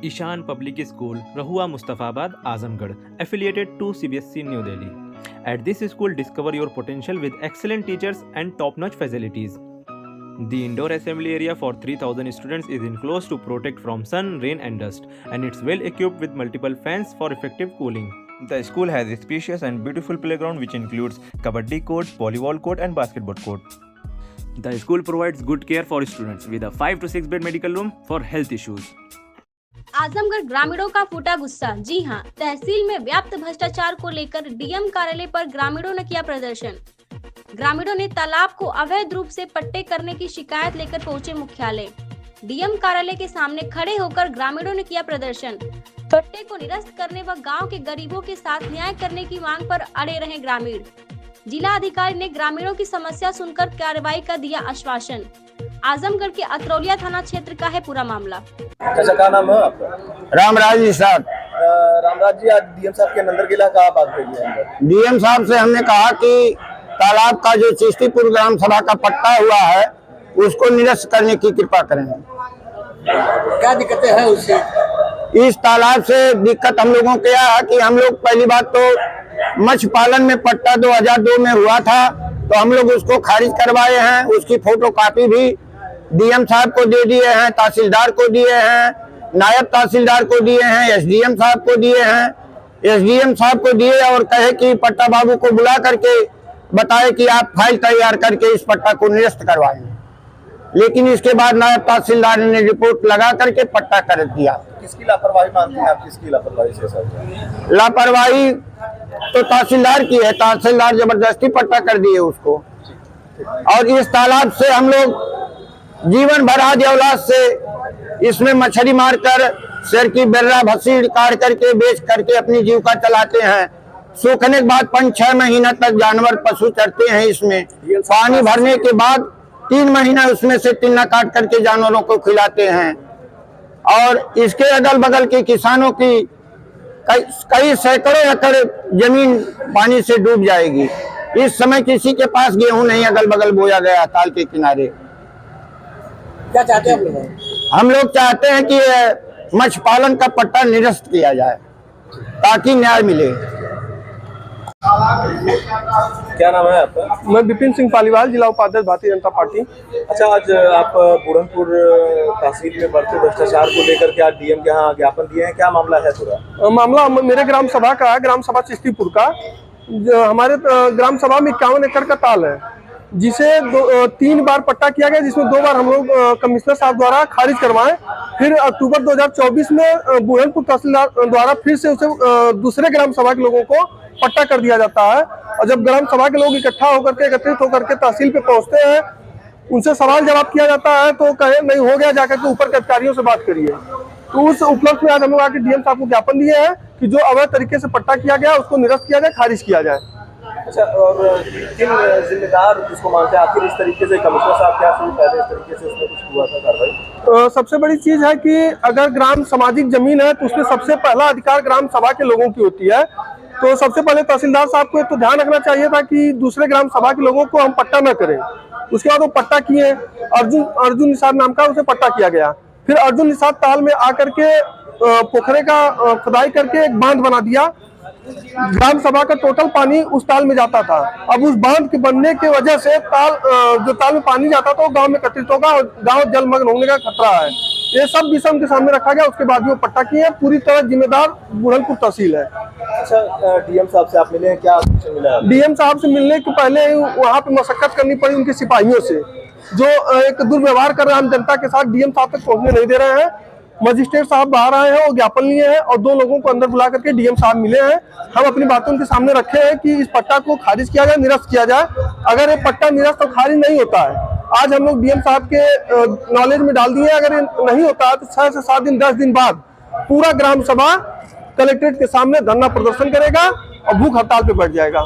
Ishan Public School, Rahua Mustafabad, Azamgarh, affiliated to CBSE New Delhi. At this school, discover your potential with excellent teachers and top-notch facilities. The indoor assembly area for 3,000 students is enclosed to protect from sun, rain and dust, and it's well equipped with multiple fans for effective cooling. The school has a spacious and beautiful playground which includes kabaddi court, volleyball court and basketball court. The school provides good care for students with a 5 to 6 bed medical room for health issues. Azamgarh ग्रामीणों का फूटा गुस्सा। जी हां, तहसील में व्याप्त भ्रष्टाचार को लेकर डीएम कार्यालय पर ग्रामीणों ने किया प्रदर्शन। ग्रामीणों ने तालाब को अवैध रूप से पट्टे करने की शिकायत लेकर पहुंचे मुख्यालय। डीएम कार्यालय के सामने खड़े होकर ग्रामीणों ने किया प्रदर्शन। पट्टे को निरस्त करने व गांव के गरीबों के साथ न्याय करने की मांग पर अड़े रहे ग्रामीण। जिला अधिकारी ने ग्रामीणों की समस्या सुनकर कार्रवाई का दिया आश्वासन। आजमगढ़ के अतरौलिया थाना क्षेत्र का है पूरा मामला। अच्छा, क्या नाम है आपका? रामराज जी साहब। रामराज जी, आज डीएम साहब के नंबर गिला कहा बात करिए। डीएम साहब से हमने कहा कि तालाब का जो चिश्तीपुर ग्राम सभा का पट्टा हुआ है उसको निरस्त करने की कृपा करें। क्या दिक्कतें हैं उससे? इस तालाब से दिक्कत हम लोगों को यह है कि हम लोग पहली बात तो मत्स्य पालन में पट्टा 2002 में हुआ था, तो हम लोग उसको खारिज करवाए हैं। उसकी फोटोकॉपी भी डीएम साहब को दे दिए हैं, तहसीलदार को दिए हैं, नायब तहसीलदार को दिए हैं, एसडीएम साहब को दिए हैं। एसडीएम साहब को दिए और कहे कि पट्टा बाबू को बुला करके बताए कि आप फाइल तैयार करके इस पट्टा को निरस्त करवाएं। लेकिन इसके बाद नायब तहसीलदार ने रिपोर्ट लगा करके पट्टा कर दिया। किसकी लापरवाही मानते हैं आप? किसकी लापरवाही से सर? लापरवाही तो तहसीलदार की है। तहसीलदार जबरदस्ती पट्टा कर दिए उसको। और इस तालाब से हम लोग जीवन भर आदि औलाद से इसमें मछली मारकर शेर की बेर्रा भसीड़ काट करके बेच करके अपनी जीविका चलाते हैं। सूखने के बाद 5-6 महीना तक जानवर पशु चरते हैं। इसमें पानी भरने के बाद 3 महीना उसमें से टिन्ना काट करके जानवरों को खिलाते हैं। और इसके अगल बगल के किसानों की कई सैकड़ों एकड़ जमीन पानी से डूब जाएगी। इस समय किसी के पास गेहूं नहीं अगल बगल बोया गया ताल के किनारे। क्या चाहते हैं हम लोग चाहते हैं कि मत्स्य पालन का पट्टा निरस्त किया जाए ताकि न्याय मिले। क्या नाम है आपका? मैं विपिन सिंह पालीवाल, जिला उपाध्यक्ष भारतीय जनता पार्टी। अच्छा, आज आप बुरहानपुर तहसील में बढ़ते भ्रष्टाचार को लेकर के आज डीएम के यहाँ ज्ञापन दिए हैं, क्या मामला है पूरा? मामला मेरे ग्राम सभा का है, ग्राम सभा चिश्तीपुर का। हमारे ग्राम सभा में 51 एकड़ का ताल है, जिसे 3 बार पट्टा किया गया, जिसमें 2 बार हम लोग कमिश्नर साहब द्वारा खारिज करवाएं। फिर अक्टूबर 2024 में बुरहानपुर तहसीलदार द्वारा फिर से उसे दूसरे ग्राम सभा के लोगों को पट्टा कर दिया जाता है। और जब ग्राम सभा के लोग एकत्रित होकर के तहसील पे पहुंचते हैं, उनसे सवाल जवाब किया जाता है तो कहे नहीं हो गया, जाकर के ऊपर के अधिकारियों से बात करिए। तो उस उपलक्ष्य में आज हम लोग आके डीएम साहब को ज्ञापन दिए हैं कि जो अवैध तरीके से पट्टा किया गया उसको निरस्त किया जाए, खारिज किया जाए। अच्छा, और किन जिम्मेदार उसको मानते हैं आखिर इस तरीके से? कमिश्नर साहब क्या पहले इस तरीके से उसमें कुछ हुआ था कार्रवाई? सबसे बड़ी चीज है कि अगर ग्राम सामाजिक जमीन है तो उसमें सबसे पहला अधिकार ग्राम सभा के लोगों की होती है। तो सबसे पहले तहसीलदार साहब को तो ध्यान रखना चाहिए था कि दूसरे ग्राम सभा के लोगों को हम पट्टा न करें। उसके बाद वो पट्टा किए, अर्जुन निषाद नाम का उसे पट्टा किया गया। फिर अर्जुन निषाद ताल में आकर के पोखरे का खुदाई करके एक बांध बना दिया। ग्राम सभा का टोटल पानी उस ताल में जाता था। अब उस बांध के बनने की वजह से जो ताल में पानी जाता था वो गांव में एकत्रित होगा और गांव जलमग्न होने का खतरा है। ये सब विषय उनके सामने रखा गया। उसके बाद वो पट्टा किए। पूरी तरह जिम्मेदार बुरहानपुर तहसील है। अच्छा, डीएम साहब से आप मिले हैं, क्या मिला? डीएम साहब से मिलने के पहले वहाँ पे मशक्कत करनी पड़ी उनके सिपाहियों से, जो एक दुर्व्यवहार कर रहे हैं आम जनता के साथ। डीएम साहब तक पहुँचने नहीं दे रहे हैं। मजिस्ट्रेट साहब बाहर आए हैं और ज्ञापन लिए हैं और 2 लोगों को अंदर बुला करके डीएम साहब मिले हैं। हम अपनी बातों उनके सामने रखे हैं कि इस पट्टा को खारिज किया जाए, निरस्त किया जाए। अगर ये पट्टा निरस्त और खारिज नहीं होता है, आज हम लोग डीएम साहब के नॉलेज में डाल दिए हैं, अगर ये नहीं होता है तो 6 से 7 दिन 10 दिन बाद पूरा ग्राम सभा कलेक्ट्रेट के सामने धरना प्रदर्शन करेगा और भूख हड़ताल पे बैठ जाएगा।